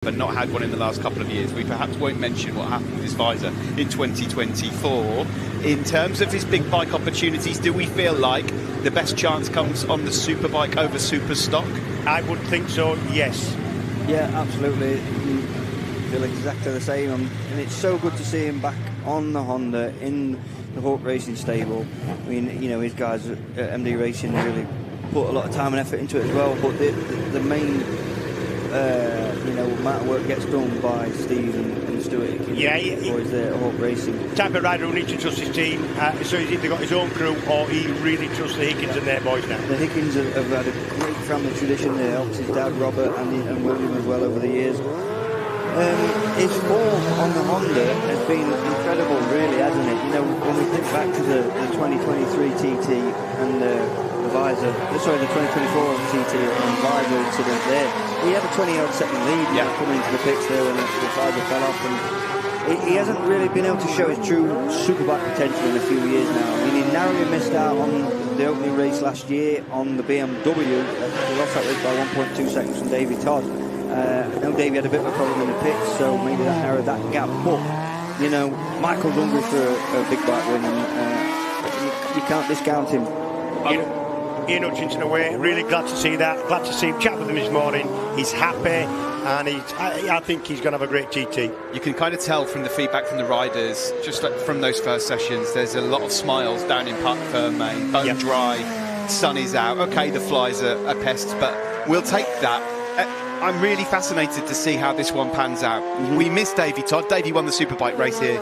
but not had one in the last couple of years. We perhaps won't mention what happened with his visor in 2024. In terms of his big bike opportunities, do we feel like the best chance comes on the Superbike over Superstock? I would think so, yes. Yeah, absolutely. I feel exactly the same, and it's so good to see him back on the Honda in the Hawk Racing stable. I mean, you know, his guys at MD Racing really put a lot of time and effort into it as well, but the main amount of work gets done by Steve and Stuart. Boys there at Hawk Racing. Type of rider who needs to trust his team, so he's either got his own crew or he really trusts the Higgins and their boys now. The Higgins have had a great family tradition. They helped his dad Robert and William as well over the years. His form on the Honda has been incredible, really, hasn't it? You know, when we think back to the 2023 TT and the 2024 TT and visor incident there, he had a 20-yard second lead coming into the pits there when the visor fell off, and he hasn't really been able to show his true Superbike potential in a few years now. I mean, he narrowly missed out on the opening race last year on the BMW. He lost that race by 1.2 seconds from Davey Todd. I know Davey had a bit of a problem in the pits, so maybe that narrowed that gap. But, you know, Michael's hungry for a big bike win, and you can't discount him. Ian Hutchinson away, really glad to see that. Glad to see him, chat with him this morning. He's happy, and I think he's going to have a great TT. You can kind of tell from the feedback from the riders, just like from those first sessions, there's a lot of smiles down in Parc Ferme, bone dry, sun is out. Okay, the flies are pests, but we'll take that. I'm really fascinated to see how this one pans out. We missed Davey Todd. Davey won the Superbike race here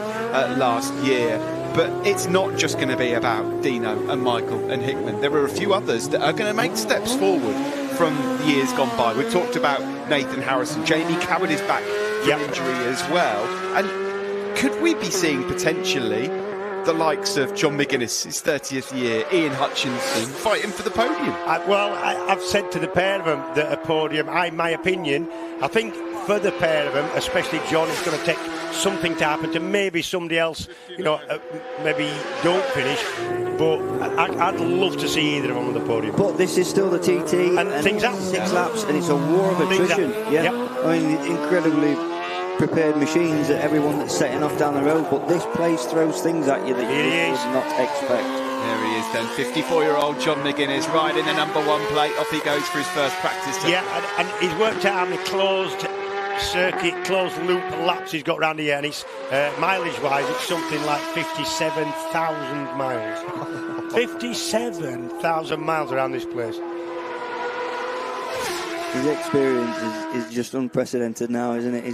last year. But it's not just going to be about Dino and Michael and Hickman. There are a few others that are going to make steps forward from years gone by. We've talked about Nathan Harrison. Jamie Coward is back from injury as well. And could we be seeing potentially the likes of John McGuinness, his 30th year, Ian Hutchinson, fighting for the podium? I've said to the pair of them that a podium, my opinion, I think for the pair of them, especially John, it's going to take something to happen to maybe somebody else, maybe don't finish, but I'd love to see either of them on the podium. But this is still the TT, and things happen. 6 laps, and it's a war of attrition. I mean, incredibly prepared machines that everyone that's setting off down the road, but this place throws things at you that you would not expect. There he is then, 54-year-old John McGuinness riding the number 1 plate. Off he goes for his first practice. And he's worked out how many closed loop laps he's got around here, and it's mileage-wise, it's something like 57,000 miles. 57,000 miles around this place. His experience is just unprecedented now, isn't it?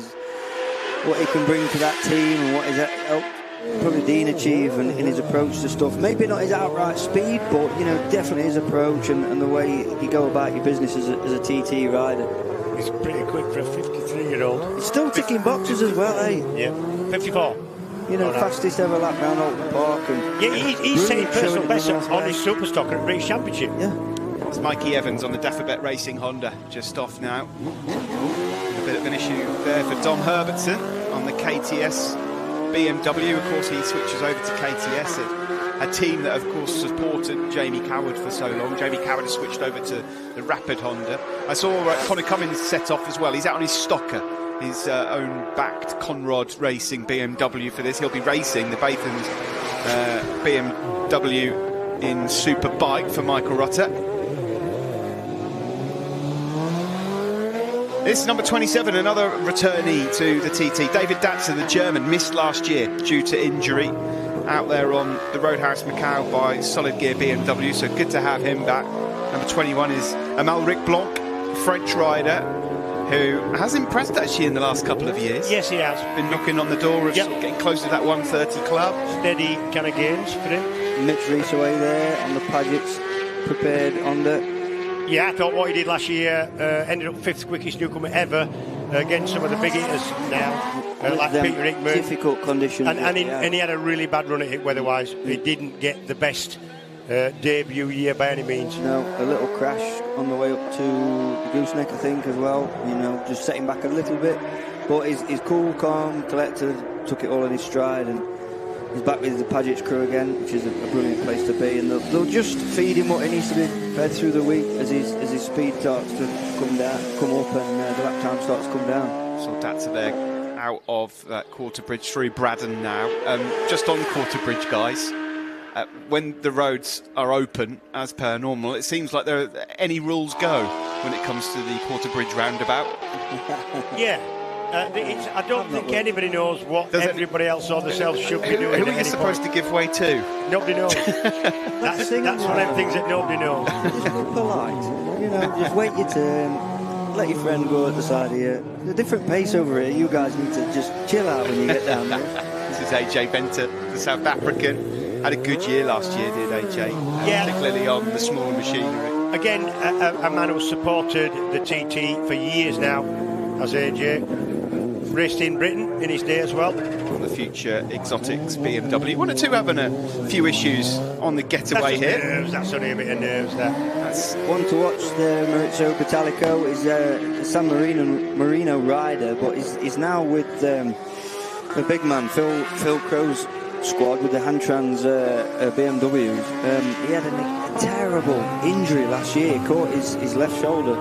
What he can bring to that team and what he's probably Dean achieve in his approach to stuff. Maybe not his outright speed, but definitely his approach and the way you go about your business as a TT rider. He's pretty quick for a 53-year-old. He's still ticking boxes as well, eh? Yeah, 54. Fastest ever lap round Alton Park. And he's setting personal best on his Superstock at British Championship. Yeah. It's Mikey Evans on the Dafabet Racing Honda, just off now. A bit of an issue there for Dom Herbertson on the KTS BMW. Of course, he switches over to KTS, a team that, of course, supported Jamie Coward for so long. Jamie Coward has switched over to the Rapid Honda. I saw Connor Cummins set off as well. He's out on his Stocker, his own backed Conrad Racing BMW for this. He'll be racing the Bathans BMW in Superbike for Michael Rotter. This is number 27, another returnee to the TT. David Datzer, the German, missed last year due to injury. Out there on the Roadhouse Macau by Solid Gear BMW, so good to have him back. Number 21 is Amalric Blanc, French rider, who has impressed actually in the last couple of years. Yes, he has. Been knocking on the door of getting close to that 130 club. Steady kind of gains for him. Mitch Reese away there on the Paget's prepared Honda. Yeah, I thought what he did last year, ended up 5th quickest newcomer ever against some of the big hitters now, like Peter Hickman. Difficult conditions. And he had a really bad run at it weather-wise. He didn't get the best debut year by any means. No, a little crash on the way up to the gooseneck, I think, as well. Just setting back a little bit. But he's cool, calm, collected, took it all in his stride, and he's back with the Paget's crew again, which is a brilliant place to be, and they'll just feed him what he needs to be fed through the week as his speed starts to come up and the lap time starts to come down. So that's there out of that Quarter Bridge through Braddon now. Just on Quarter Bridge, guys, when the roads are open as per normal, it seems like any rules go when it comes to the Quarter Bridge roundabout. Yeah. I don't think anybody knows what everybody else or themselves should be doing. Who are you supposed to give way to? Nobody knows. That's one of them things that nobody knows. Just be polite. You know, just wait your turn. Let your friend go at the side of you. There's a different pace over here. You guys need to just chill out when you get down there. This is AJ Venter, the South African. Had a good year last year, did AJ? Yeah. Particularly on the smaller machinery. Again, a man who's supported the TT for years now, as AJ. Raced in Britain in his day as well. On the future exotics BMW. One or two having a few issues on the getaway here. Nerves. That's only a bit of nerves there. That's one to watch. The Maurizio Batalico is a San Marino rider, but he's now with the big man Phil Crow's squad with the Handtrans BMWs. He had a terrible injury last year. He caught his left shoulder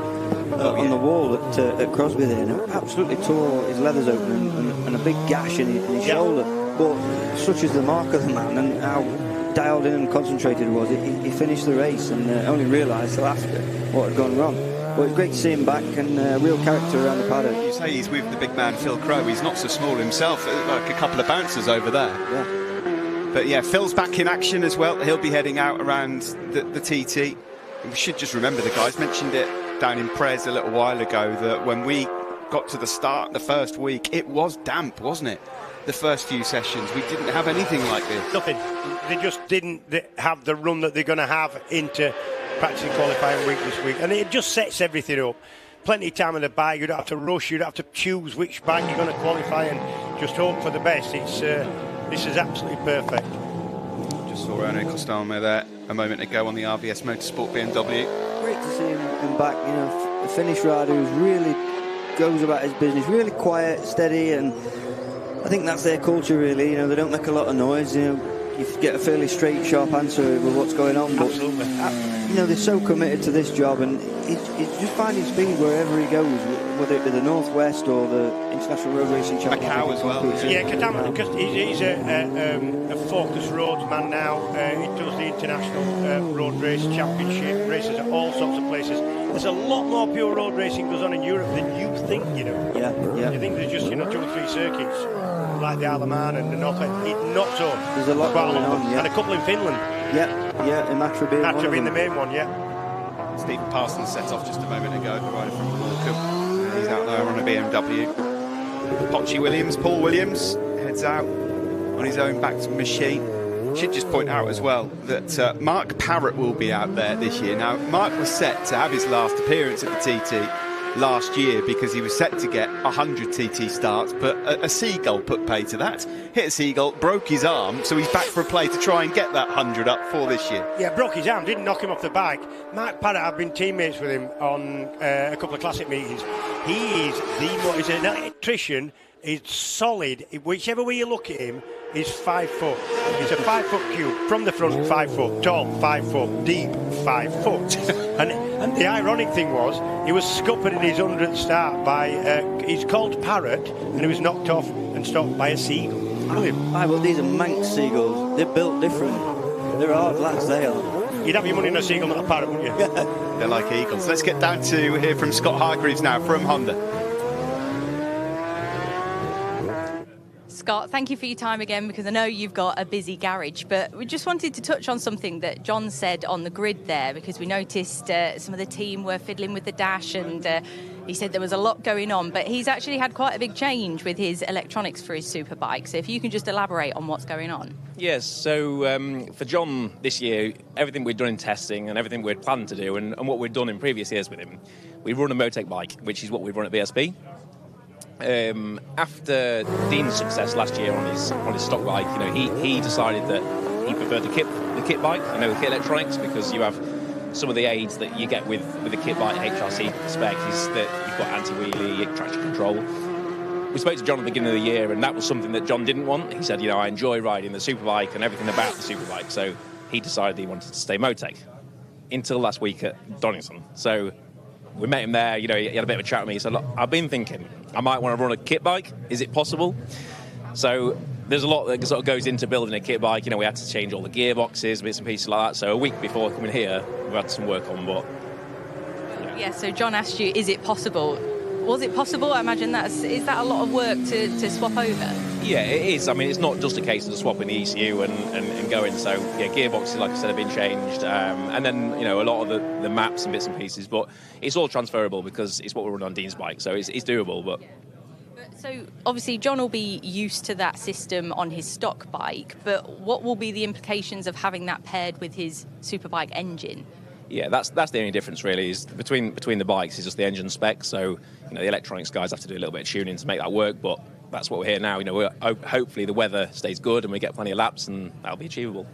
on the wall at Crosby there, and absolutely tore his leathers open and a big gash in his shoulder. But such is the mark of the man and how dialed in and concentrated he was, he finished the race and only realised till after what had gone wrong. But it's great to see him back and real character around the paddock. You say he's with the big man Phil Crow. He's not so small himself, like a couple of bouncers over there. Yeah. But yeah, Phil's back in action as well. He'll be heading out around the TT. We should just remember, the guys mentioned it down in Prez a little while ago, that when we got to the start the first week, it was damp, wasn't it? The first few sessions, we didn't have anything like this. Nothing. They just didn't have the run that they're going to have into practically qualifying week this week, and it just sets everything up. Plenty of time on the bike. You don't have to rush. You don't have to choose which bike you're going to qualify and just hope for the best. This is absolutely perfect. Just saw Renaud Costalmo there a moment ago on the RVS Motorsport BMW. Great to see him back. You know, a Finnish rider who really goes about his business, really quiet, steady, and I think that's their culture, really. You know, they don't make a lot of noise. You know, you get a fairly straight, sharp answer with what's going on. But, absolutely. You know, they're so committed to this job, and he's just finding speed wherever he goes, whether it be the Northwest or the International Road Racing Championship. Macau as well. Yeah, because he's a focused roads man now. He does the International Road Race Championship, races at all sorts of places. There's a lot more pure road racing goes on in Europe than you think, you know. Yeah. You think there's just, 2 or 3 circuits, like the Isle of Man and the North End. It's not so. There's a lot going on, yeah. And a couple in Finland. Yeah, Imatra being the main one, yeah. Stephen Parsons set off just a moment ago, the rider from Morecambe. He's out there on a BMW. Potchy Williams, Paul Williams, heads out on his own backed machine. Should just point out as well that Mark Parrott will be out there this year. Now, Mark was set to have his last appearance at the TT last year because he was set to get 100 TT starts, but a seagull put pay to that. Hit a seagull, broke his arm, so he's back for a play to try and get that 100 up for this year. Yeah, broke his arm, didn't knock him off the bike. Mark Parrott, I've been teammates with him on a couple of classic meetings. He is he's an electrician. He's solid. Whichever way you look at him, he's 5 foot. He's a 5 foot cube from the front, 5 foot tall, 5 foot deep, 5 foot. and the ironic thing was, he was scuppered in his 100th start by he's called Parrot, and he was knocked off and stopped by a seagull. Brilliant. Aye, well, these are Manx seagulls. They're built different. They're hard lads, they are. You'd have your money on a seagull, not a parrot, wouldn't you? They're like eagles. Let's get down to hear from Scott Hargreaves now from Honda. Scott, thank you for your time again, because I know you've got a busy garage, but we just wanted to touch on something that John said on the grid there, because we noticed some of the team were fiddling with the dash, and he said there was a lot going on, but he's actually had quite a big change with his electronics for his Superbike. So if you can just elaborate on what's going on. Yes, so for John this year, everything we'd done in testing and everything we'd planned to do and what we'd done in previous years with him, we run a Motec bike, which is what we run at VSB. After Dean's success last year on his stock bike, he decided that he preferred the kit bike, the kit electronics, because you have some of the aids that you get with the kit bike HRC spec is that you've got anti-wheelie, traction control. We spoke to John at the beginning of the year, and that was something that John didn't want. He said, I enjoy riding the Superbike and everything about the Superbike, so he decided he wanted to stay Motec until last week at Donington. So we met him there. You know, he had a bit of a chat with me. He said, look, I've been thinking I might want to run a kit bike. Is it possible? So there's a lot that sort of goes into building a kit bike. You know, we had to change all the gearboxes, bits and pieces like that. So a week before coming here, we had some work on. But yeah, so John asked you, is it possible? Was it possible? I imagine is that a lot of work to swap over? Yeah, it is. I mean, it's not just a case of swapping the ECU and going. So, yeah, gearboxes, like I said, have been changed. And then, you know, a lot of the maps and bits and pieces. But it's all transferable because it's what we run on Dean's bike. So it's doable. But so, obviously, John will be used to that system on his stock bike. But what will be the implications of having that paired with his Superbike engine? Yeah, that's the only difference really is between the bikes is just the engine spec. So, you know, the electronics guys have to do a little bit of tuning to make that work, but that's what we're here now. You know, hopefully the weather stays good and we get plenty of laps, and that'll be achievable.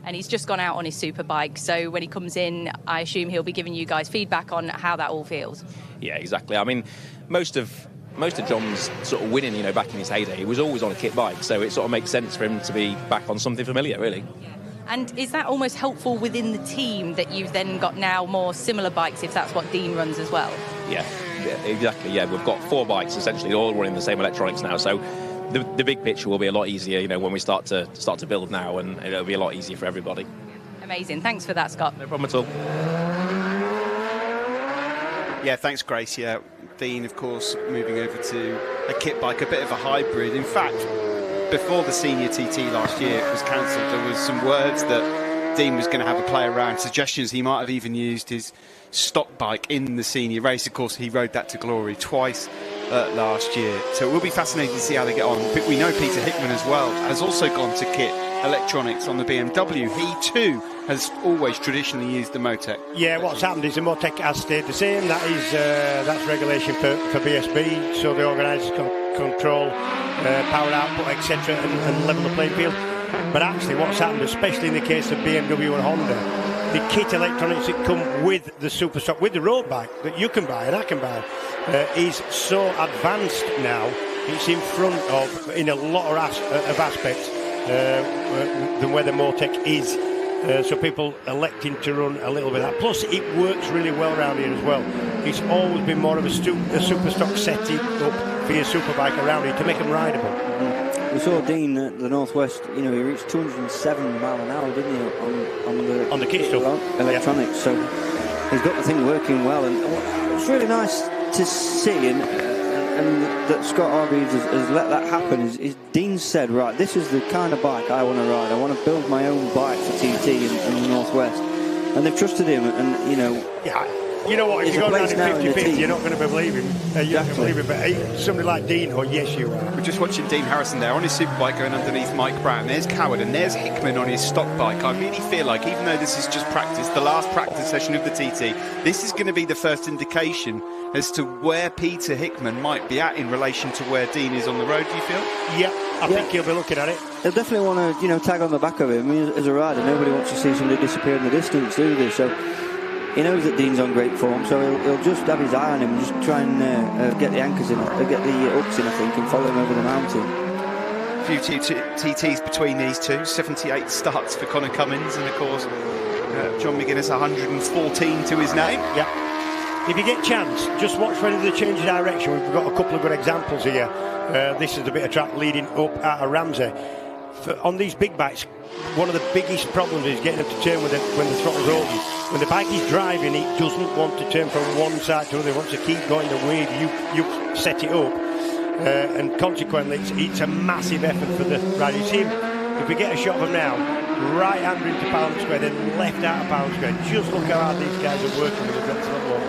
And he's just gone out on his Superbike, so when he comes in, I assume he'll be giving you guys feedback on how that all feels. Yeah, exactly. I mean, most of John's sort of winning, you know, back in his heyday, he was always on a kit bike, so it sort of makes sense for him to be back on something familiar, really. And is that almost helpful within the team that you've then got now more similar bikes, if that's what Dean runs as well? Yeah, exactly. Yeah, we've got 4 bikes essentially, all running the same electronics now. So the big picture will be a lot easier, you know, when we start to build now, and it'll be a lot easier for everybody. Amazing. Thanks for that, Scott. No problem at all. Yeah, thanks, Grace. Yeah, Dean, of course, moving over to a kit bike, a bit of a hybrid. In fact, before the senior TT last year was cancelled, there was some words that Dean was going to have a play around, suggestions he might have even used his stock bike in the senior race. Of course, he rode that to glory twice last year. So it will be fascinating to see how they get on. But we know Peter Hickman as well has also gone to kit electronics on the BMW. He too has always traditionally used the Motec. Yeah, what's happened is the Motec has stayed the same. That's regulation for BSB, so the organisers can control power output, etc., and level the playing field. But actually what's happened, especially in the case of BMW and Honda, the kit electronics that come with the Superstock, with the road bike that you can buy and I can buy, is so advanced now. It's in front of, in a lot of aspects, than where the Motec is. So people electing to run a little bit of that. Plus, it works really well around here as well. It's always been more of a Superstock setting up for your Superbike around here to make them rideable. We saw Dean at the Northwest, you know, he reached 207 mile an hour, didn't he, on the kit stuff, electronics. Yeah. So he's got the thing working well, and it's really nice to see, and that Scott Hargreaves has let that happen. Is Dean said, right, this is the kind of bike I want to ride. I want to build my own bike for TT in the Northwest, and they've trusted him, and you know. Yeah. You know what, if you go around in 50-50, you're not going to believe him. You're not going to believe him, but somebody like Dean, yes, you are. We're just watching Dean Harrison there on his Superbike going underneath Mike Brown. There's Coward and there's Hickman on his stock bike. I really feel like, even though this is just practice, the last practice session of the TT, this is going to be the first indication as to where Peter Hickman might be at in relation to where Dean is on the road, do you feel? Yeah, I think he'll be looking at it. They'll definitely want to, tag on the back of him. I mean, as a rider, nobody wants to see somebody disappear in the distance, do they? So he knows that Dean's on great form, so he'll just have his eye on him and just try and get the anchors in, get the hooks in, I think, and follow him over the mountain. A few TTs between these two, 78 starts for Conor Cummins, and of course, John McGuinness, 114 to his name. Yeah. If you get a chance, just watch whether they change direction. We've got a couple of good examples here. This is the bit of track leading up out of Ramsey. On these big bikes, one of the biggest problems is getting them to turn when the throttle's open. When the bike is driving, it doesn't want to turn from one side to another. It wants to keep going the way you set it up. And consequently, it's a massive effort for the rider. You see him, if we get a shot of him now, right hander into Parliament Square, then left out of Parliament Square. Just look how hard these guys are working with the throttle.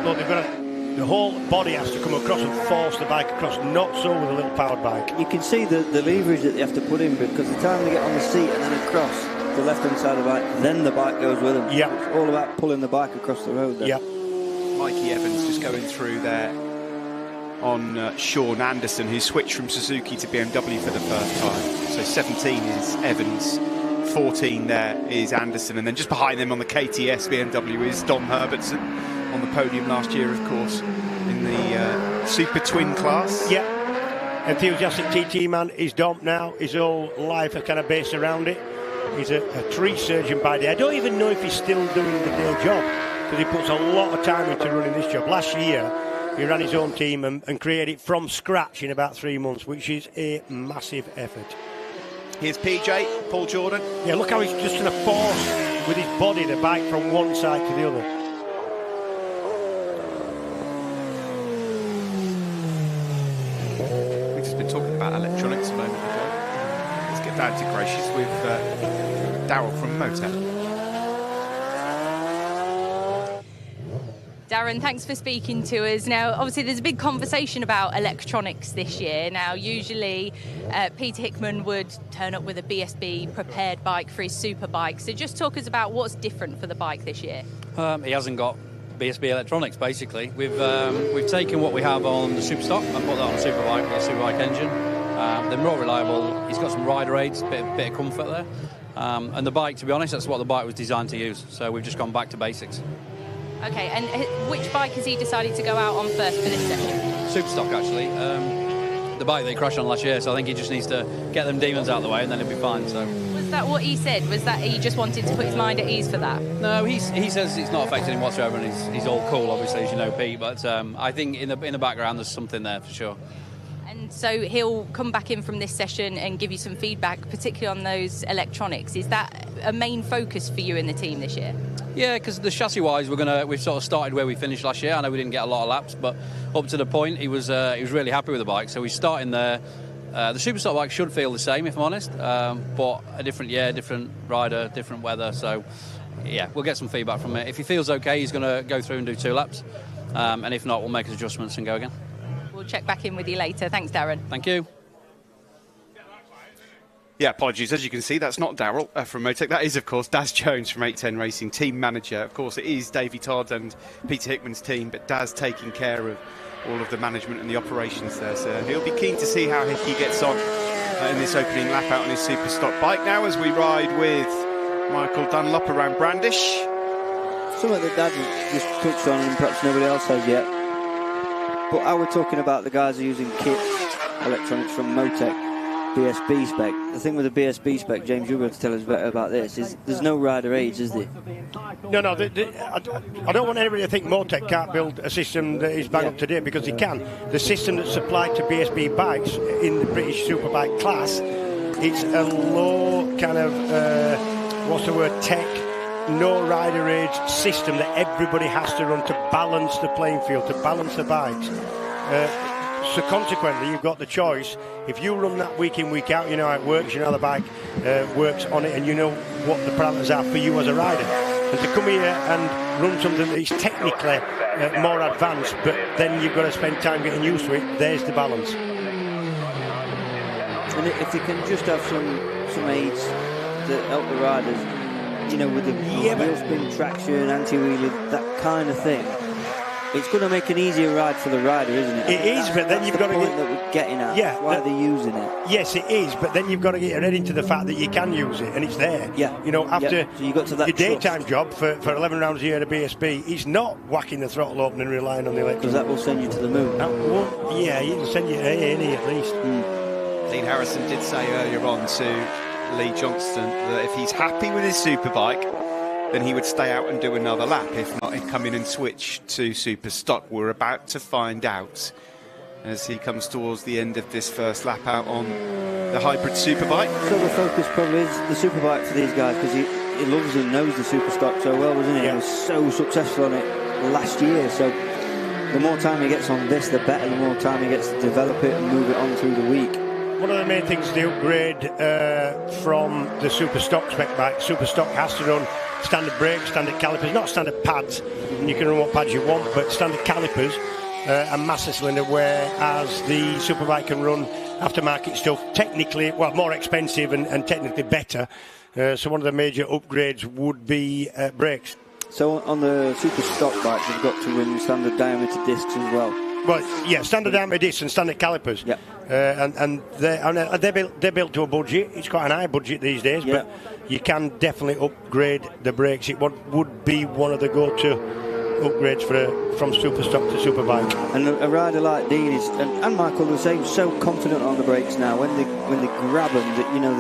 Look, they've got the whole body has to come across and force the bike across, not so with a little powered bike. You can see the leverage that they have to put in, because the time they get on the seat and then across the left-hand side of the bike, then the bike goes with them. Yeah. It's all about pulling the bike across the road there. Yeah. Mikey Evans just going through there on Sean Anderson, who switched from Suzuki to BMW for the first time. So 17 is Evans, 14 there is Anderson, and then just behind them on the KTS BMW is Dom Herbertson, on the podium last year, of course, in the Super Twin class. Yeah. Enthusiastic TT man is Dom now. His whole life is kind of based around it. He's a tree surgeon by day. I don't even know if he's still doing the day job, because he puts a lot of time into running this job. Last year, he ran his own team and created it from scratch in about 3 months, which is a massive effort. Here's PJ, Paul Jordan. Yeah, look how he's just going to force with his body the bike from one side to the other. We've just been talking about electronics a moment ago. Let's get down to gracious with Daryl from Motec. Darren, thanks for speaking to us. Now, obviously, there's a big conversation about electronics this year. Now, usually, Peter Hickman would turn up with a BSB prepared bike for his Superbike. So just talk us about what's different for the bike this year. He hasn't got BSB electronics, basically. We've taken what we have on the Superstock and put that on a Superbike with a Superbike engine. They're more reliable. He's got some rider aids, bit of comfort there. And the bike, to be honest, that's what the bike was designed to use. So we've just gone back to basics. Okay, and which bike has he decided to go out on first for this session? Superstock, actually. The bike that he crashed on last year, so I think he just needs to get them demons out of the way and then he'll be fine. So. Was that what he said? Was that he just wanted to put his mind at ease for that? No, he says it's not affecting him whatsoever, and he's all cool, obviously, as you know, Pete. But I think in the background there's something there for sure. And so he'll come back in from this session and give you some feedback, particularly on those electronics. Is that a main focus for you in the team this year? Yeah, because the chassis-wise, we've sort of started where we finished last year. I know we didn't get a lot of laps, but up to the point, he was really happy with the bike. So we're starting there. The Superstock bike should feel the same, if I'm honest, but a different year, different rider, different weather. So, yeah, we'll get some feedback from it. If he feels okay, he's going to go through and do 2 laps. And if not, we'll make his adjustments and go again. We'll check back in with you later. Thanks, Darren. Thank you. Yeah, apologies. As you can see, that's not Daryl from Motec. That is, of course, Daz Jones from 810 Racing, team manager. Of course, it is Davey Todd and Peter Hickman's team, but Daz taking care of all of the management and the operations there. So he'll be keen to see how he gets on in this opening lap out on his Superstock bike. Now, as we ride with Michael Dunlop around Brandish. Something that Dad just touched on and perhaps nobody else has yet. But how we're talking about the guys who are using kit electronics from Motec. BSB spec. The thing with the BSB spec, James, you'll be able to tell us better about this, is there's no rider aids, is there? No, I don't want anybody to think Motec can't build a system that is bang up to date, because they can. The system that's supplied to BSB bikes in the British Superbike class, it's a low kind of, tech, no rider aids system that everybody has to run to balance the playing field, to balance the bikes. So consequently, you've got the choice. If you run that week in, week out, you know how it works, you know how the bike works on it, and you know what the parameters are for you as a rider. And to come here and run something that is technically more advanced, but then you've got to spend time getting used to it, there's the balance. And if you can just have some aids that help the riders, you know, with the wheel spin traction, anti-wheelie, that kind of thing, it's going to make an easier ride for the rider, isn't it? It is, but then you've got to get... that we're getting at. Yeah. Why are they using it? Yes, it is, but then you've got to get your head into the fact that you can use it, and it's there. Yeah. You know, after so you got to that your daytime job for 11 rounds a year at a BSB, it's not whacking the throttle open and relying on the electric. Because that will send you to the moon. It'll send you to A&E at least. Dean Harrison did say earlier on to Lee Johnston that if he's happy with his Superbike, then he would stay out and do another lap. If not, he'd come in and switch to Superstock. We're about to find out as he comes towards the end of this first lap out on the hybrid Superbike. So the focus probably is the Superbike for these guys, because he loves and knows the Superstock so well, doesn't he? Yeah. He was so successful on it last year, so the more time he gets on this, the better. The more time he gets to develop it and move it on through the week. One of the main things to upgrade from the Superstock spec bike, Superstock has to run standard brakes, standard calipers, not standard pads, and you can run what pads you want, but standard calipers and master cylinder, whereas the Superbike can run aftermarket stuff, technically, well, more expensive and technically better. So one of the major upgrades would be brakes. So on the Superstock bikes, you've got to run standard diameter discs as well. Well, yeah, standard diameter discs and standard calipers. Yeah. And they're built to a budget. It's quite an high budget these days, but you can definitely upgrade the brakes. It would be one of the go-to upgrades from Superstock to Superbike. And a rider like Dean is, and Michael the same, so confident on the brakes now. When they grab them, that, you know,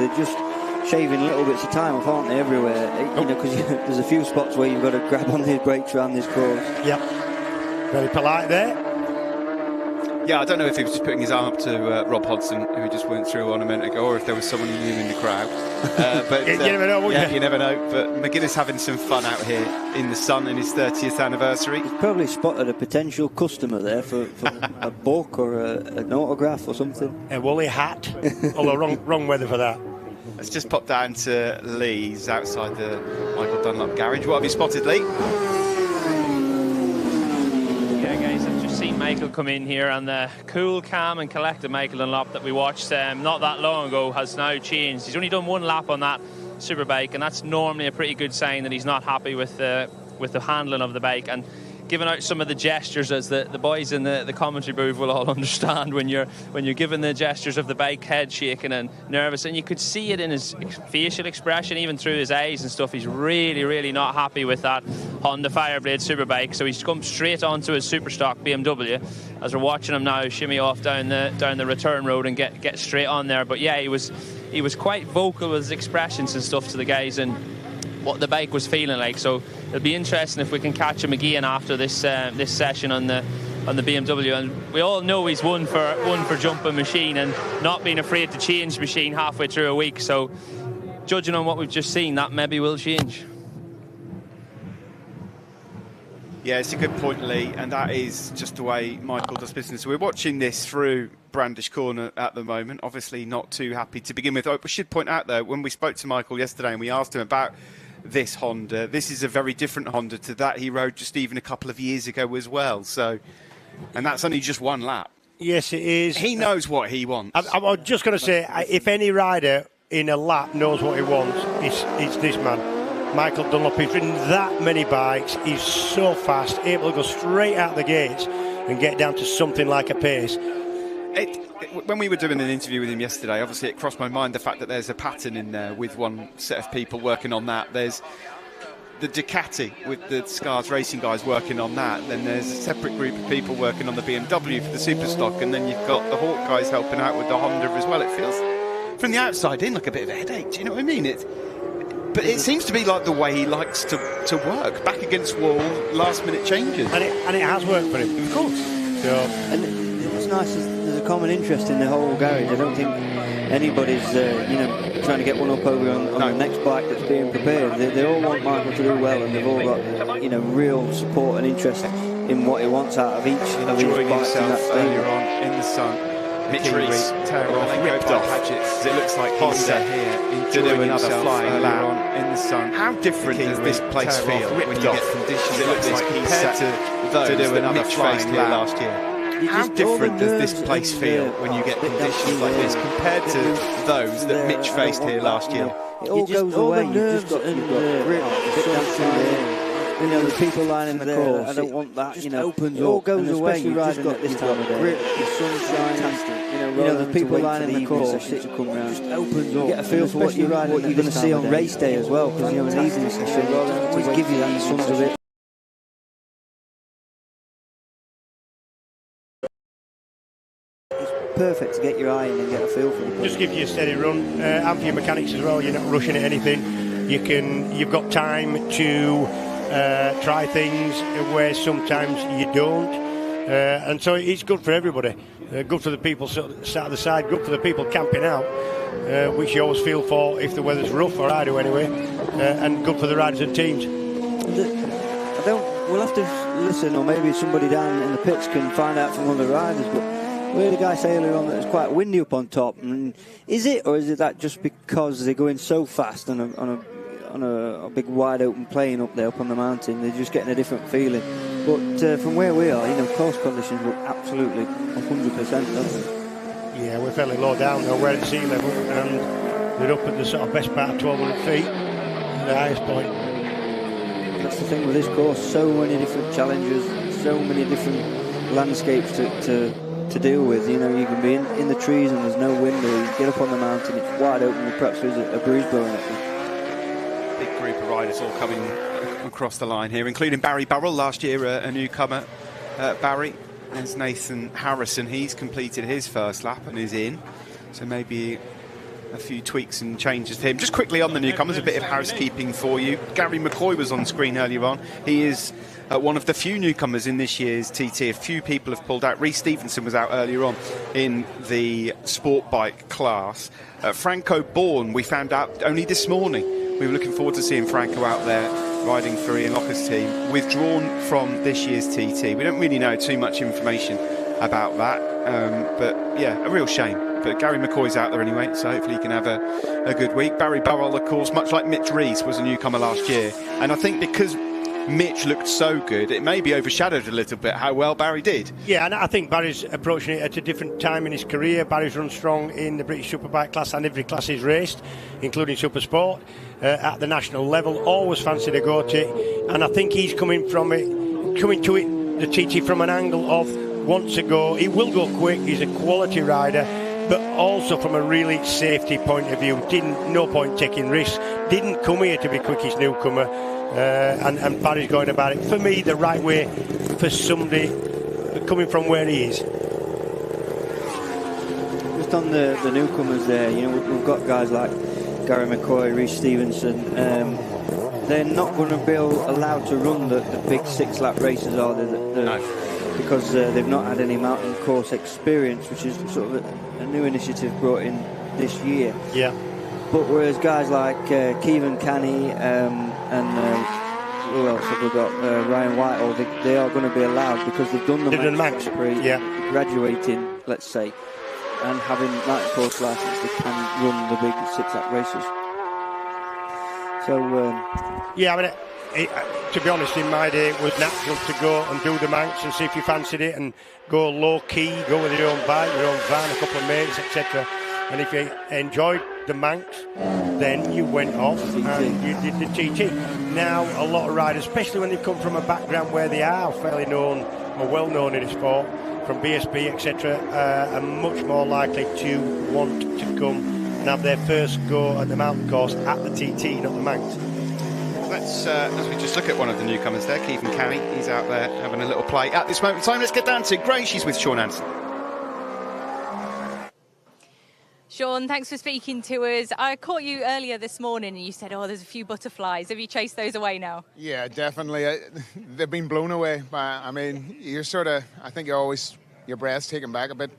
shaving little bits of time off, aren't they, everywhere? You know, because there's a few spots where you've got to grab on these brakes around this course. Yep. Very polite there. Yeah, I don't know if he was just putting his arm up to Rob Hodgson, who just went through on a minute ago, or if there was someone he knew in the crowd. But you never know, would yeah, you? You never know. But McGuinness having some fun out here in the sun in his 30th anniversary. He's probably spotted a potential customer there for a book or an autograph or something. A woolly hat. Although wrong weather for that. Let's just pop down to Lee's outside the Michael Dunlop garage. What have you spotted, Lee? Yeah, guys, I've just seen Michael come in here, and the cool, calm and collected Michael Dunlop that we watched not that long ago has now changed. He's only done one lap on that Superbike, and that's normally a pretty good sign that he's not happy with the handling of the bike. And giving out some of the gestures, as the boys in the commentary booth will all understand, when you're giving the gestures of the bike, head shaking and nervous, and you could see it in his facial expression, even through his eyes and stuff. He's really not happy with that Honda Fireblade Superbike, so he's come straight onto his Superstock BMW as we're watching him now shimmy off down the return road and get straight on there. But yeah, he was quite vocal with his expressions and stuff to the guys and what the bike was feeling like. So it'll be interesting if we can catch him again after this session on the BMW. And we all know he's one for jumping machine and not being afraid to change machine halfway through a week. So judging on what we've just seen, that maybe will change. Yeah, it's a good point, Lee, and that is just the way Michael does business. We're watching this through Brandish Corner at the moment. Obviously not too happy to begin with. I should point out, though, when we spoke to Michael yesterday and we asked him about this Honda, this is a very different Honda to that he rode just even a couple of years ago as well. So, and that's only just one lap. Yes, it is. He knows what he wants. I was just going to say, if any rider in a lap knows what he wants, it's this man. Michael Dunlop. He's ridden that many bikes. He's so fast, able to go straight out the gates and get down to something like a pace. When we were doing an interview with him yesterday, obviously it crossed my mind the fact that there's a pattern in there with one set of people working on that. There's the Ducati with the Scars Racing guys working on that. Then there's a separate group of people working on the BMW for the Superstock, and then you've got the Hawk guys helping out with the Honda as well. It feels from the outside in like a bit of a headache. Do you know what I mean? But it seems to be like the way he likes to work, back against wall, last minute changes. And it has worked for him. Of course. So, and it's nice, there's a common interest in the whole garage. I don't think anybody's trying to get one up over on the next bike that's being prepared. They all want Michael to do well, and they've all got real support and interest in what he wants out of each of his bikes in that earlier on in the sun. Mitch Reese tearing off, ripped off Hadgets. It looks like he's here to do another flying lap in the sun. How different does this place feel when you get conditions like this compared to those that Mitch faced here last year? How different does this place feel when you get conditions like this compared to those that Mitch faced here last year? It all goes away. You've got grip, the people lining the course. I don't want that. It opens up. It all goes away. You've just got this time of day. Grip, the sunshine. The people lining the course to come round. Just opens up. You get a feel for what you're going to see on race day as well, because an evening session always give you that sons of it. Perfect to get your eye in and get a feel for it. Just give you a steady run, and for your mechanics as well. You're not rushing at anything. You've got time to try things where sometimes you don't, and so it's good for everybody. Good for the people sat at the side. Good for the people camping out, which you always feel for if the weather's rough, or I do anyway, and good for the riders and teams. We'll have to listen, or maybe somebody down in the pits can find out from one of the riders, but we heard a guy say earlier on that it's quite windy up on top. And is it, or is it that just because they're going so fast on a big wide open plain up there up on the mountain, they're just getting a different feeling? But from where we are, course conditions look absolutely 100%, don't they? Yeah, we're fairly low down though. We're at sea level, and we're up at the sort of best part of 1,200 feet, the highest point. That's the thing with this course, so many different challenges, so many different landscapes to deal with. You can be in the trees and there's no wind, or you get up on the mountain, it's wide open, and perhaps there's a breeze blowing at you. Big group of riders all coming across the line here, including Barry Burrell, last year a newcomer. Barry, there's Nathan Harrison, he's completed his first lap and is in, so maybe a few tweaks and changes for him. Just quickly on the newcomers, a bit of housekeeping for you. Gary McCoy was on screen earlier on. He is one of the few newcomers in this year's TT. A few people have pulled out. Reece Stevenson was out earlier on in the sport bike class. Franco Bourne, we found out only this morning. We were looking forward to seeing Franco out there riding for Ian Locker's team. Withdrawn from this year's TT. We don't really know too much information about that, but yeah, a real shame. But Gary McCoy's out there anyway, so hopefully he can have a good week. Barry Burrell, of course, much like Mitch Rees, was a newcomer last year, and I think because Mitch looked so good, it may be overshadowed a little bit how well Barry did. Yeah, and I think Barry's approaching it at a different time in his career. Barry's run strong in the British Superbike class and every class he's raced, including Supersport, at the national level. Always fancied a go-to, and I think he's coming to it, the TT, from an angle of wants to go. He will go quick. He's a quality rider, but also from a really safety point of view. No point taking risks. Didn't come here to be quickest newcomer. And Barry's going about it, for me, the right way for somebody coming from where he is. Just on the newcomers there, you know, we've got guys like Gary McCoy, Reece Stevenson. They're not going to be allowed to run the big 6-lap races, are they? No. Because they've not had any mountain course experience, which is sort of a new initiative brought in this year. Yeah. But whereas guys like Keevan Canny and who else have we got? Ryan Whitehall, they are going to be allowed because they've done the Manx Prix, graduating, let's say, and having mountain course license, they can run the big 6-lap races. So yeah, I mean, to be honest, in my day, it was natural to go and do the Manx and see if you fancied it and go low key, go with your own bike, your own van, a couple of mates, etc. And if you enjoyed the Manx, then you went off and you did the TT. Now, a lot of riders, especially when they come from a background where they are fairly known or well known in the sport, from BSB, etc., are much more likely to want to come and have their first go at the mountain course at the TT, not the Manx. Let's, as we just look at one of the newcomers there, Keevan Canny, he's out there having a little play at this moment in time. Let's get down to Grace. She's with Sean Anderson. Sean, thanks for speaking to us. I caught you earlier this morning and you said, oh, there's a few butterflies. Have you chased those away now? Yeah, definitely. They've been blown away. I mean, you're sort of, I think you're always, your breath's taken back a bit.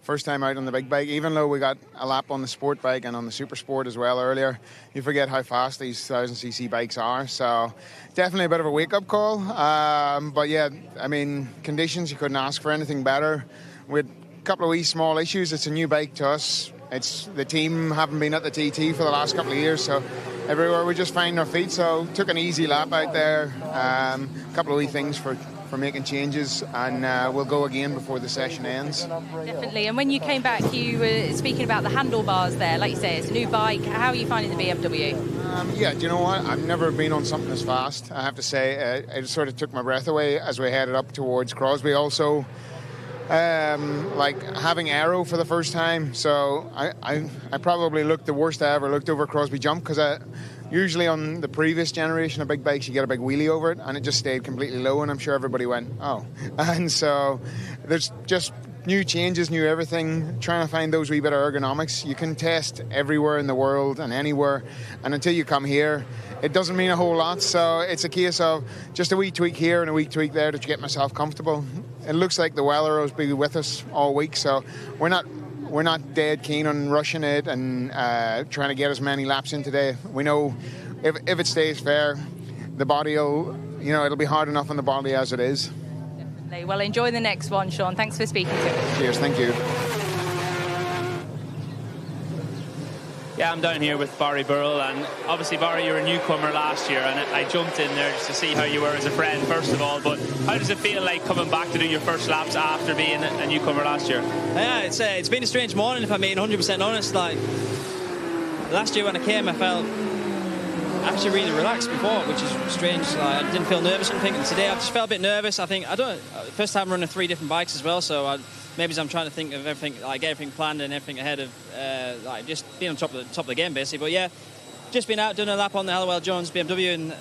First time out on the big bike, even though we got a lap on the sport bike and on the super sport as well earlier, you forget how fast these 1000cc bikes are. So definitely a bit of a wake-up call. But yeah, I mean, conditions, you couldn't ask for anything better. We had a couple of wee small issues. It's a new bike to us. It's the team haven't been at the TT for the last couple of years, so everywhere we just find our feet. So took an easy lap out there. A couple of wee things for making changes, and we'll go again before the session ends. Definitely. And when you came back, you were speaking about the handlebars there. Like you say, it's a new bike. How are you finding the BMW? Yeah, do you know what? I've never been on something as fast, I have to say. It sort of took my breath away as we headed up towards Crosby. Also, like having aero for the first time, so I probably looked the worst I ever looked over Crosby Jump, because usually on the previous generation of big bikes you get a big wheelie over it and it just stayed completely low, and I'm sure everybody went, oh. And so there's just new changes, new everything, trying to find those wee bit of ergonomics. You can test everywhere in the world and anywhere, and until you come here it doesn't mean a whole lot. So it's a case of just a wee tweak here and a wee tweak there to get myself comfortable. It looks like the weather will be with us all week, so we're not dead keen on rushing it and trying to get as many laps in today. We know if it stays fair, the body will, it'll be hard enough on the body as it is. Definitely. Well, enjoy the next one, Sean. Thanks for speaking to us. Cheers, thank you. Yeah, I'm down here with Barry Burrell, and obviously, Barry, you're a newcomer last year, and I jumped in there just to see how you were as a friend, first of all, but how does it feel like coming back to do your first laps after being a newcomer last year? Yeah, it's been a strange morning, if I'm being 100% honest. Like, last year when I came, I felt actually really relaxed before, which is strange. Like, I didn't feel nervous or anything, and today I just felt a bit nervous. I think, first time running 3 different bikes as well, so maybe I'm trying to think of everything, like everything planned and everything ahead of, like just being on top of the game basically. But yeah, just been out doing a lap on the Hallowell Jones BMW and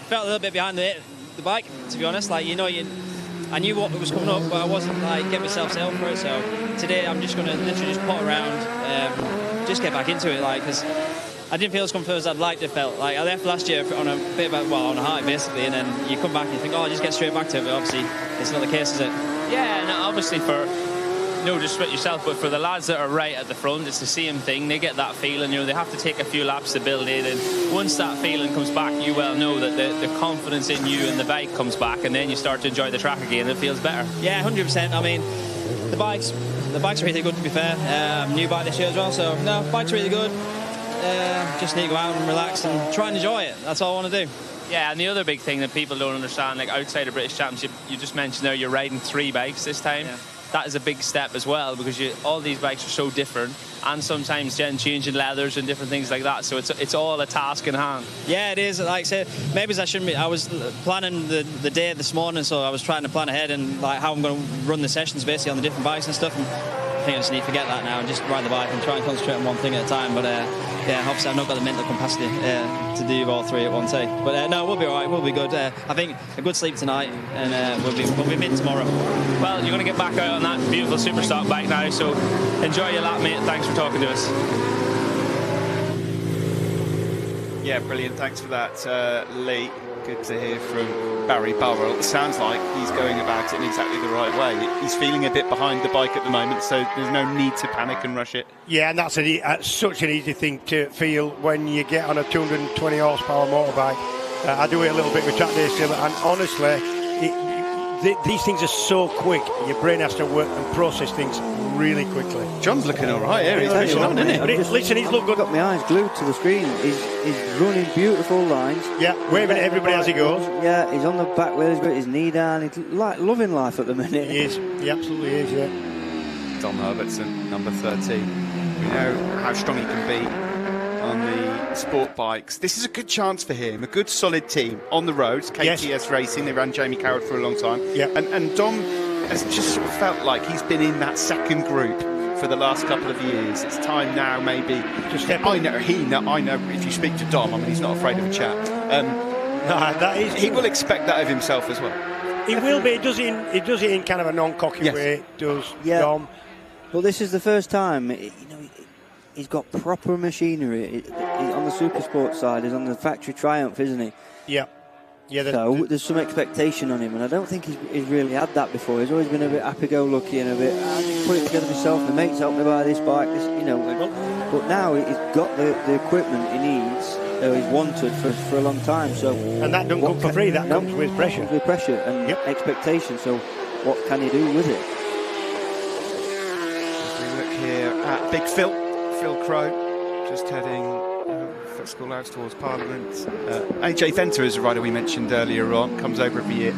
felt a little bit behind the bike, to be honest. Like, I knew what was coming up, but I wasn't like get myself set up for it. So today I'm just going to literally just pot around, just get back into it, like, because I didn't feel as confident as I'd like to felt. Like I left last year on a bit of on a high basically, and then you come back and you think, oh, just get straight back to it. But obviously, it's not the case, is it? Yeah, and obviously for no disrespect yourself, but for the lads that are right at the front, it's the same thing. They get that feeling, they have to take a few laps to build it, and once that feeling comes back, you well know that the confidence in you and the bike comes back, and then you start to enjoy the track again. It feels better. Yeah, 100%. I mean, the bikes are really good, to be fair. New bike this year as well, so no, bike's really good. Just need to go out and relax and try and enjoy it. That's all I want to do. Yeah, and the other big thing that people don't understand, like outside of British Championship, you just mentioned there you're riding 3 bikes this time. Yeah. That is a big step as well, because all these bikes are so different, and sometimes changing leathers and different things like that. So it's all a task in hand. Yeah, it is. Like I said, maybe I shouldn't be. I was planning the day this morning, so I was trying to plan ahead and like how I'm going to run the sessions basically on the different bikes and stuff. And I think I just need to forget that now and just ride the bike and try and concentrate on one thing at a time. But yeah, obviously I've not got the mental capacity to do all 3 at one take. But no, we'll be all right. We'll be good. I think a good sleep tonight, and we'll be mid tomorrow. Well, you're going to get back out on that beautiful Superstock bike now, so enjoy your lap, mate. Thanks for talking to us. Yeah, brilliant. Thanks for that, Lee. Good to hear from Barry Burrell. It sounds like he's going about it in exactly the right way. He's feeling a bit behind the bike at the moment, so there's no need to panic and rush it. Yeah, and that's such an easy thing to feel when you get on a 220 horsepower motorbike. I do it a little bit with track day still, and honestly, these things are so quick. Your brain has to work and process things really quickly. John's looking all right here. He's pushing on, isn't he? Listen, he's looked good. I've got my eyes glued to the screen. He's running beautiful lines. Yeah, waving at everybody as he goes. Yeah, he's on the back wheel. He's got his knee down. He's like loving life at the minute. He is. He absolutely is. Yeah. Dom Herbertson, number 13. We know how strong he can be on the sport bikes. This is a good chance for him, a good solid team on the roads. KTS Racing, they ran Jamie Coward for a long time. Yeah. And Dom has just sort of felt like he's been in that second group for the last couple of years. It's time now, maybe. I know if you speak to Dom, I mean, he's not afraid of a chat. He will expect that of himself as well. He will be. He does it in kind of a non-cocky way. Dom. Well, this is the first time, he's got proper machinery. He's on the Supersport side. He's on the factory Triumph, isn't he? Yeah. Yeah. So there's some expectation on him, and I don't think he's really had that before. He's always been a bit happy-go-lucky and a bit, I just put it together myself. My mates helped me buy this bike, But now he's got the equipment he needs. He's wanted for a long time. So and that don't come for free. That comes with pressure. Comes with pressure and expectation. So what can he do with it? We look here at Big Phil Crow, just heading for school house towards Parliament. AJ Venter is a rider we mentioned earlier on, comes over every year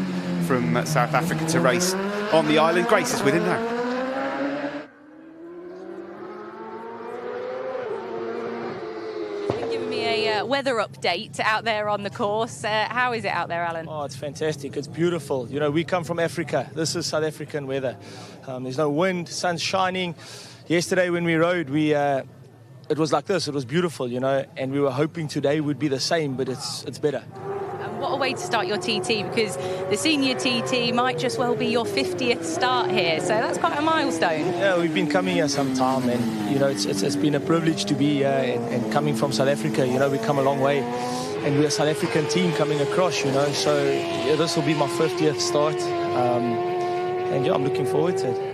from South Africa to race on the island. Grace is with him now. Giving me a weather update out there on the course. How is it out there, Alan? Oh, it's fantastic. It's beautiful. We come from Africa. This is South African weather. There's no wind, sun's shining. Yesterday when we rode, it was like this. It was beautiful, and we were hoping today would be the same, but it's better. And what a way to start your TT, because the senior TT might just well be your 50th start here, so that's quite a milestone. Yeah, we've been coming here some time, and it's been a privilege to be here, and coming from South Africa, we come a long way, and we're a South African team coming across, so this will be my 50th start, and I'm looking forward to it.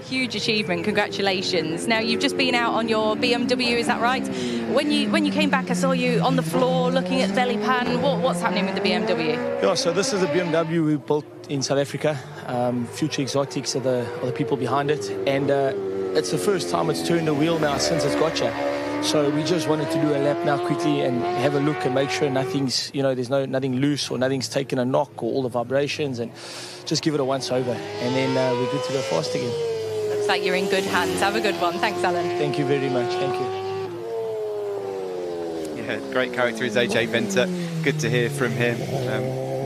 Huge achievement, congratulations. Now you've just been out on your BMW, is that right? When you came back, I saw you on the floor looking at the belly pan. What's happening with the BMW? Yeah, so this is a BMW we built in South Africa. Future Exotics are the people behind it, and it's the first time it's turned a wheel now since it's got here. So we just wanted to do a lap now quickly and have a look and make sure nothing's, there's nothing loose or nothing's taken a knock or all the vibrations, and just give it a once over, and then we're good to go fast again. Looks like you're in good hands. Have a good one. Thanks, Alan. Thank you very much. Thank you. Yeah, great character is AJ Venter. Good to hear from him.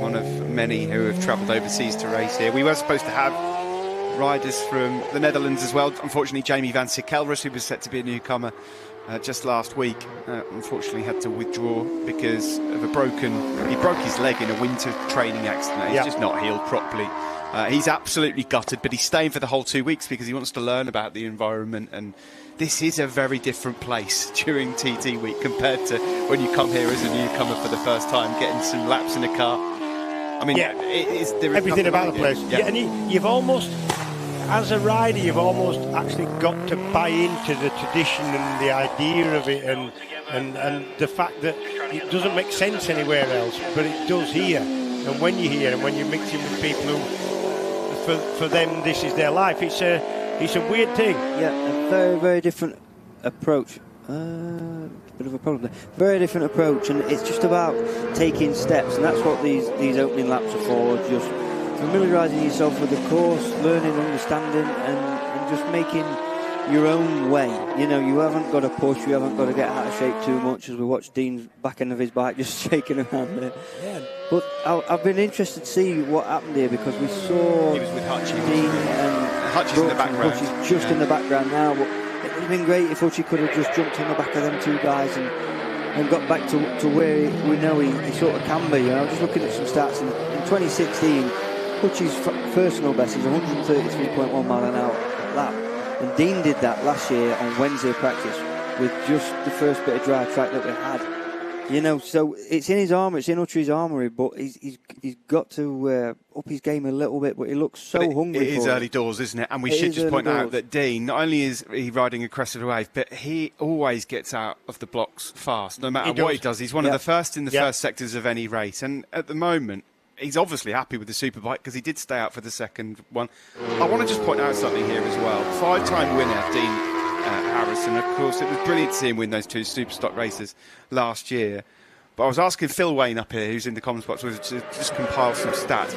One of many who have travelled overseas to race here. We were supposed to have riders from the Netherlands as well. Unfortunately, Jamie van Sikkelrus, who was set to be a newcomer just last week, unfortunately had to withdraw because of he broke his leg in a winter training accident. He's just not healed properly. He's absolutely gutted, but he's staying for the whole 2 weeks because he wants to learn about the environment. And this is a very different place during TT week compared to when you come here as a newcomer for the first time, getting some laps in a car. I mean, there is everything about the place. Yeah. And you've almost, as a rider, you've almost actually got to buy into the tradition and the idea of it, and the fact that it doesn't make sense anywhere else, but it does here. And when you're here and when you're mixing with people who, for them, this is their life, it's a weird thing. Yeah, a very, very different approach. Bit of a problem there. Very different approach, and it's just about taking steps, and that's what these opening laps are for. Just familiarising yourself with the course, learning, understanding, and just making your own way. You know, you haven't got to push, you haven't got to get out of shape too much, as we watched Dean's back end of his bike just shaking around there. Yeah. But I've been interested to see what happened here, because we saw he was with Hutchie, Dean and Hutchie's in the background. Hutchie's just in the background now, but it would have been great if Hutchie could have just jumped on the back of them two guys and got back to where we know he sort of can be. You know, just looking at some stats in 2016, Hutchie's personal best is 133.1 mile an hour lap, and Dean did that last year on Wednesday practice with just the first bit of dry track that we had. You know, so it's in his armour, it's in Hutchie's armoury, but he's got to up his game a little bit, but he looks so hungry. It is early doors, isn't it? And we should just point out that Dean, not only is he riding a crested wave, but he always gets out of the blocks fast, no matter what he does. He's one of the first in the first sectors of any race, and at the moment, he's obviously happy with the Superbike because he did stay out for the second one. I want to just point out something here as well. 5-time winner, Dean Harrison. Of course, it was brilliant to see him win those two Superstock races last year. But I was asking Phil Wayne up here, who's in the comments box, to just compile some stats.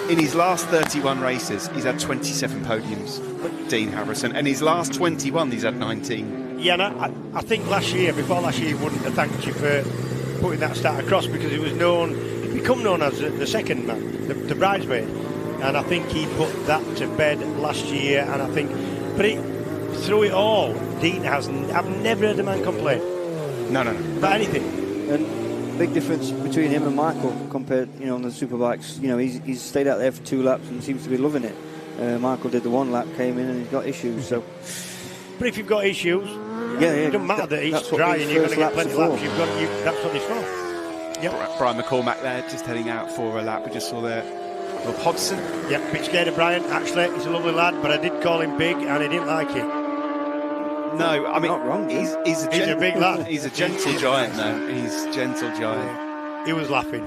In his last 31 races, he's had 27 podiums, Dean Harrison. And his last 21, he's had 19. Yeah, and I think before last year, he wouldn't have thanked you for putting that stat across, because he was he'd become known as the second man, the bridesmaid. And I think he put that to bed last year, and I think, through it all, Dean I've never heard a man complain. No. About anything. And big difference between him and Michael compared, on the Superbikes. You know, he's stayed out there for 2 laps and seems to be loving it. Michael did the 1 lap, came in and he's got issues. So, but if you've got issues, it doesn't matter that it's dry and you're going to get plenty of laps. That's what it's for. Yep. Brian McCormack there, just heading out for a lap. We just saw there. Rob Hodgson. Yeah, a bit scared of Brian. Actually, he's a lovely lad, but I did call him big and he didn't like it. No, I mean, not wrong. He's a big lad. He's a gentle giant, though. He's a gentle giant. He was laughing.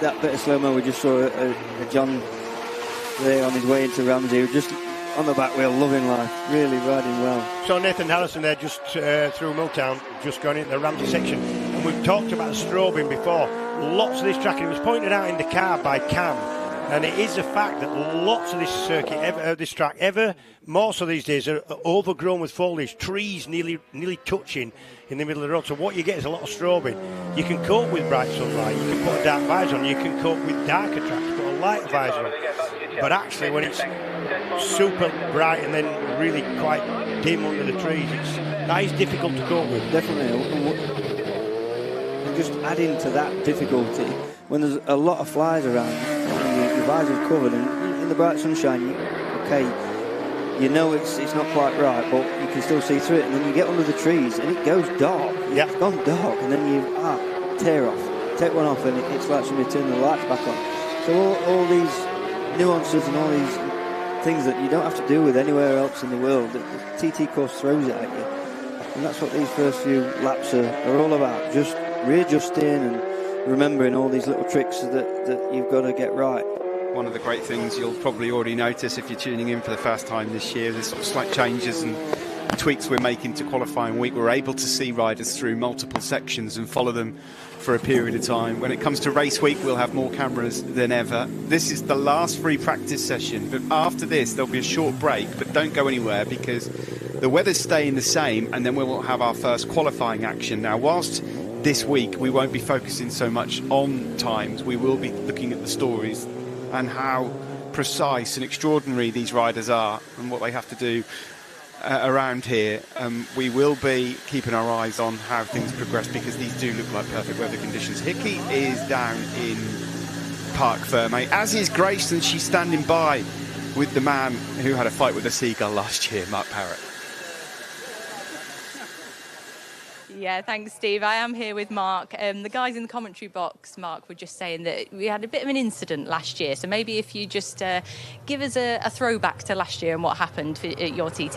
That bit of slow-mo, we just saw John there on his way into Ramsey, just on the back wheel, loving life, really riding well. So Nathan Harrison there just through Milltown, just going into the Ramsey section. And we've talked about strobing before. Lots of this track, and it was pointed out in the car by Cam. And it is a fact that lots of this circuit, this track, more so these days, are overgrown with foliage, trees nearly touching in the middle of the road. So what you get is a lot of strobing. You can cope with bright sunlight, you can put a dark visor on, you can cope with darker tracks, put a light visor on. But actually, when it's super bright and then really quite dim under the trees, that is difficult to cope with. Definitely. And just adding to that difficulty, when there's a lot of flies around, your visor's covered, and in the bright sunshine, you know it's not quite right, but you can still see through it. And then you get under the trees, and it goes dark. Yeah. It's gone dark, and then you tear off, take one off, and it's like somebody turning the lights back on. So all these nuances and all these things that you don't have to do with anywhere else in the world, the TT course throws it at you, and that's what these first few laps are all about. Just readjusting and remembering all these little tricks that you've got to get right. One of the great things you'll probably already notice if you're tuning in for the first time this year, there's sort of slight changes and tweaks we're making to qualifying week. We're able to see riders through multiple sections and follow them for a period of time. When it comes to race week, we'll have more cameras than ever. This is the last free practice session, but after this there'll be a short break, but don't go anywhere because the weather's staying the same, and then we will have our first qualifying action. Now, whilst this week we won't be focusing so much on times, we will be looking at the stories and how precise and extraordinary these riders are and what they have to do around here. We will be keeping our eyes on how things progress because these do look like perfect weather conditions. Hickey is down in Parc Ferme, as is Grace, and she's standing by with the man who had a fight with a seagull last year, Mark Parrott. Yeah, thanks, Steve. I am here with Mark. The guys in the commentary box, Mark, were just saying that we had a bit of an incident last year. So maybe if you just give us a throwback to last year and what happened at your TT.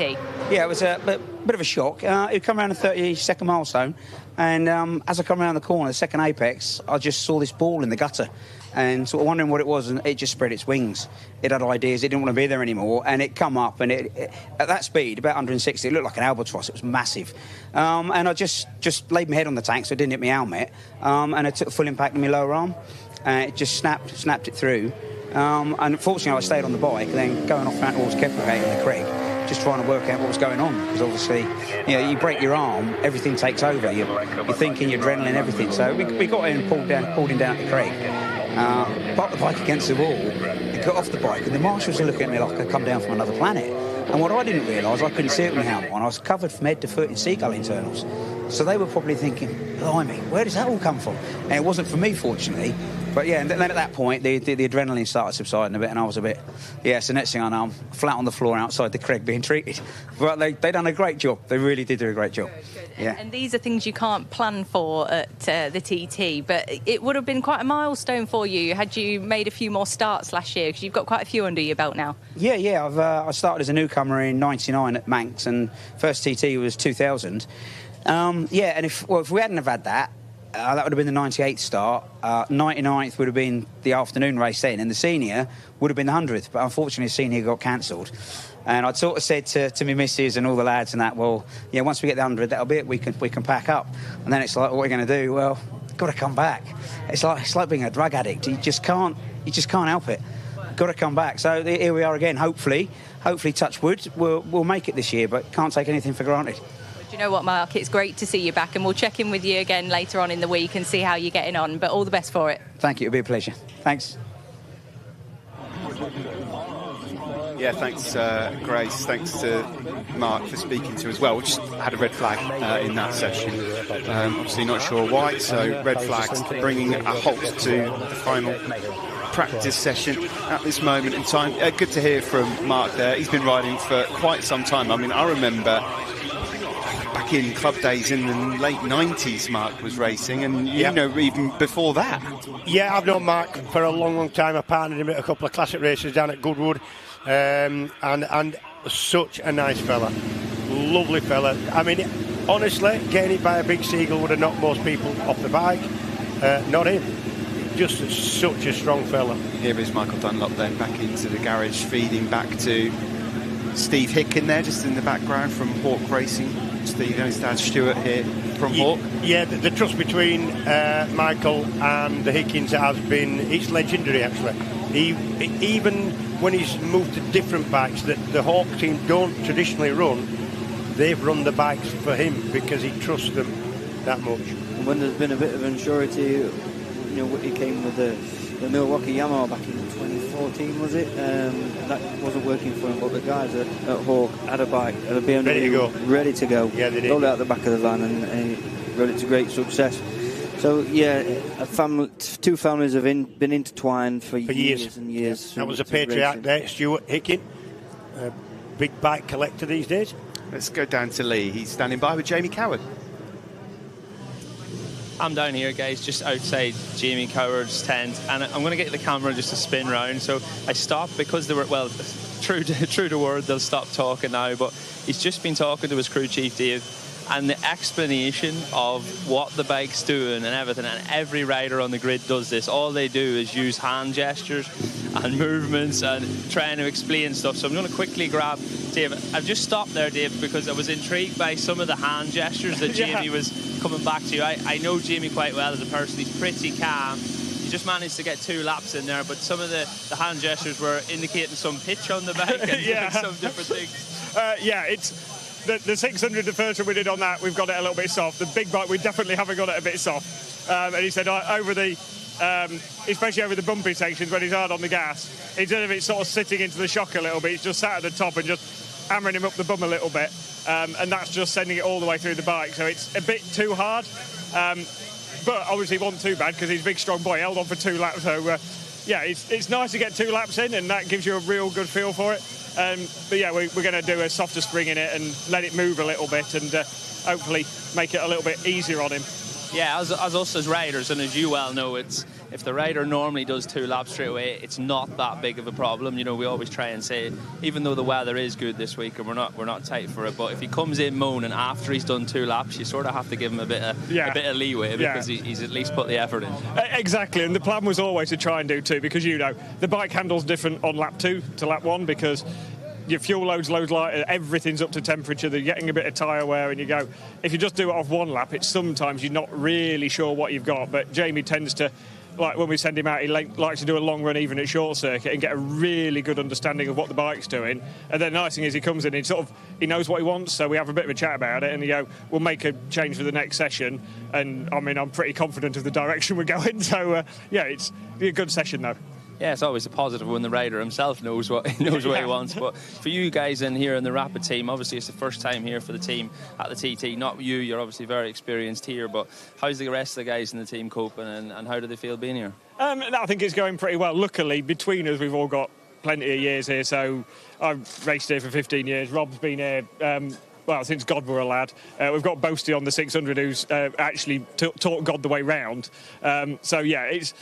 Yeah, it was a bit of a shock. It come around the 32nd milestone, and as I come around the corner, the second apex, I just saw this ball in the gutter. And sort of wondering what it was, and it just spread its wings. It had ideas, it didn't want to be there anymore, and it come up, and it at that speed, about 160, it looked like an albatross. It was massive. And I just laid my head on the tank so it didn't hit my helmet, and I took full impact in my lower arm, and it just snapped it through. And unfortunately, I stayed on the bike, and then going off out towards Keppelgate in the creek, just trying to work out what was going on, because obviously, you know, you break your arm, everything takes over. You're thinking, your adrenaline, everything. So we got in and pulled him down the creek. Parked the bike against the wall and got off the bike, and the marshals were looking at me like I'd come down from another planet. And what I didn't realise, I couldn't see it with my helmet on, I was covered from head to foot in seagull internals. So they were probably thinking, blimey, where does that all come from? And it wasn't for me, fortunately. But yeah, and then at that point, the adrenaline started subsiding a bit, and I was a bit, so next thing I know, I'm flat on the floor outside the Craig being treated. But they done a great job. They really did do a great job. Good. Yeah. And these are things you can't plan for at the TT, but it would have been quite a milestone for you had you made a few more starts last year, because you've got quite a few under your belt now. Yeah. I started as a newcomer in '99 at Manx, and first TT was 2000. And if we hadn't have had that, that would have been the 98th start. 99th would have been the afternoon race then, and the senior would have been the 100th. But unfortunately, the senior got cancelled. And I'd sort of said to my missus and all the lads and that, well, yeah, once we get the 100, that'll be it. We can pack up. And then it's like, what are we going to do? Well, got to come back. It's like being a drug addict. You just can't help it. Got to come back. So here we are again. Hopefully, touch wood, we'll make it this year. But can't take anything for granted. Do you know what, Mark? It's great to see you back, and we'll check in with you again later on in the week and see how you're getting on. But all the best for it. Thank you. It'll be a pleasure. Thanks. Yeah, thanks, Grace. Thanks to Mark for speaking to us as well. We just had a red flag in that session. Obviously not sure why, so red flags bringing a halt to the final practice session at this moment in time. Good to hear from Mark there. He's been riding for quite some time. I mean, I remember back in club days in the late 90s, Mark was racing, and you know, even before that. Yeah, I've known Mark for a long time. I partnered him at a couple of classic races down at Goodwood, and such a nice fella, lovely fella. I mean, honestly, getting hit by a big seagull would have knocked most people off the bike. Not him. Just such a strong fella. Here is Michael Dunlop then back into the garage, feeding back to Steve Hicken there, just in the background from Hawk Racing. Steve and his dad Stuart here from Hawk. Yeah, the trust between Michael and the Hickins it's legendary actually. Even when he's moved to different bikes that the Hawk team don't traditionally run, they've run the bikes for him because he trusts them that much. And when there's been a bit of insurity, you know, he came with the Milwaukee Yamaha back in 2014, was it? That wasn't working for him, but the guys at Hawk had a bike, had a BMW ready to go. Yeah, they did. Rolled out the back of the van and he rode it to great success. So yeah, two families have been intertwined for years and years. That was a patriarch there, Stuart Hicken, a big bike collector these days. Let's go down to Lee. He's standing by with Jamie Coward. I'm down here, guys, just outside Jamie Coward's tent, and I'm going to get the camera just to spin round. So I stopped because they were, well, true to word, they'll stop talking now, but he's just been talking to his crew chief, Dave, and the explanation of what the bike's doing and everything, and every rider on the grid does this. All they do is use hand gestures and movements and trying to explain stuff. So I'm going to quickly grab Dave. I've just stopped there, Dave, because I was intrigued by some of the hand gestures that Jamie was coming back to. I know Jamie quite well as a person. He's pretty calm. He just managed to get 2 laps in there, but some of the hand gestures were indicating some pitch on the bike and some different things. It's the 600, the first one we did on that, we've got it a little bit soft. The big bike, we definitely haven't got it a bit soft. And he said over the, especially over the bumpy sections when he's hard on the gas, instead of it sort of sitting into the shock a little bit, he's just sat at the top and just hammering him up the bum a little bit, and that's just sending it all the way through the bike. So it's a bit too hard, but obviously wasn't too bad because he's a big, strong boy. Held on for 2 laps, so yeah, it's nice to get 2 laps in, and that gives you a real good feel for it. But yeah, we're going to do a softer spring in it and let it move a little bit, and hopefully make it a little bit easier on him. Yeah, as us as riders, and as you well know, if the rider normally does 2 laps straight away, it's not that big of a problem. You know, we always try and say, even though the weather is good this week and we're not tight for it, but if he comes in moaning after he's done 2 laps, you sort of have to give him a bit of leeway, because he's at least put the effort in. Exactly, and the plan was always to try and do 2, because you know the bike handles different on lap 2 to lap 1, because your fuel loads lighter, everything's up to temperature, they're getting a bit of tyre wear, and you go, if you just do it off 1 lap, it's sometimes you're not really sure what you've got. But Jamie tends to, like when we send him out, he likes to do a long run even at short circuit and get a really good understanding of what the bike's doing. And then the nice thing is he comes in and he knows what he wants, so we have a bit of a chat about it, and you go, we'll make a change for the next session. And I mean, I'm pretty confident of the direction we're going, so yeah, it's a good session though. Yeah, it's always a positive when the rider himself knows what he wants. But for you guys in here in the Rapid team, obviously it's the first time here for the team at the TT. Not you, you're obviously very experienced here, but how's the rest of the guys in the team coping, and how do they feel being here? I think it's going pretty well. Luckily, between us, we've all got plenty of years here. So I've raced here for 15 years. Rob's been here well, since God were a lad. We've got Boasty on the 600 who's actually taught God the way round. So, yeah, it's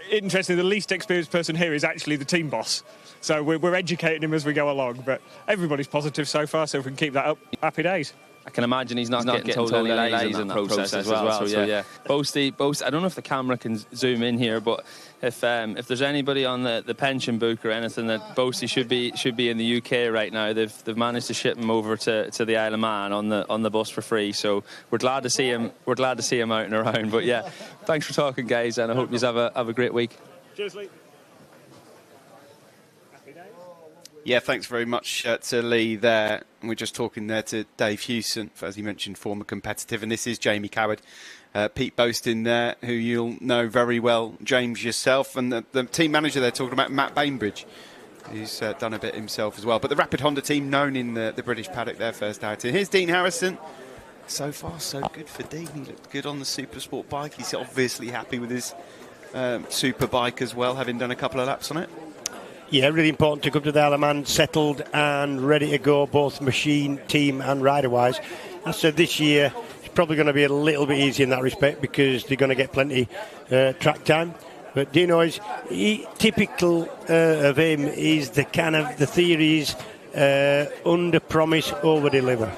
interesting. The least experienced person here is actually the team boss. So we're educating him as we go along. But everybody's positive so far, so if we can keep that up, happy days. I can imagine he's not getting totally lazy in that process as well. So yeah. Boasty, I don't know if the camera can zoom in here, but if there's anybody on the pension book or anything, that Boasty should be in the UK right now. They've managed to ship him over to the Isle of Man on the bus for free. So we're glad to see him. We're glad to see him out and around. But yeah, thanks for talking, guys, and I hope you have a great week. Cheers, Lee. Yeah, thanks very much to Lee there. We're just talking there to Dave Hewson, as he mentioned, former competitive. And this is Jamie Coward, Pete Boastin there, who you'll know very well, James yourself. And the team manager there talking about Matt Bainbridge, who's done a bit himself as well. But the Rapid Honda team known in the British paddock there first outing. Here's Dean Harrison. So far, so good for Dean. He looked good on the Supersport bike. He's obviously happy with his Superbike as well, having done a couple of laps on it. Yeah, really important to come to the Isle of Man settled and ready to go, both machine, team and rider-wise. I said this year it's probably going to be a little bit easier in that respect because they're going to get plenty track time. But Dino is typical of him is the kind of the theory is under promise, over deliver.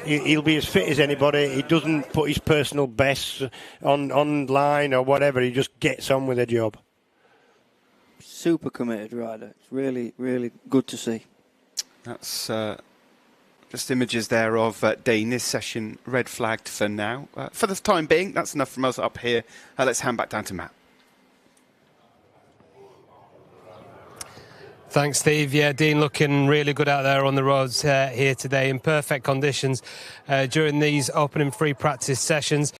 He'll be as fit as anybody. He doesn't put his personal best online or whatever. He just gets on with the job. Super committed rider. It's really, really good to see. That's just images there of Dean. This session red flagged for now. For the time being, that's enough from us up here. Let's hand back down to Matt. Thanks, Steve. Yeah, Dean looking really good out there on the roads here today in perfect conditions during these opening free practice sessions.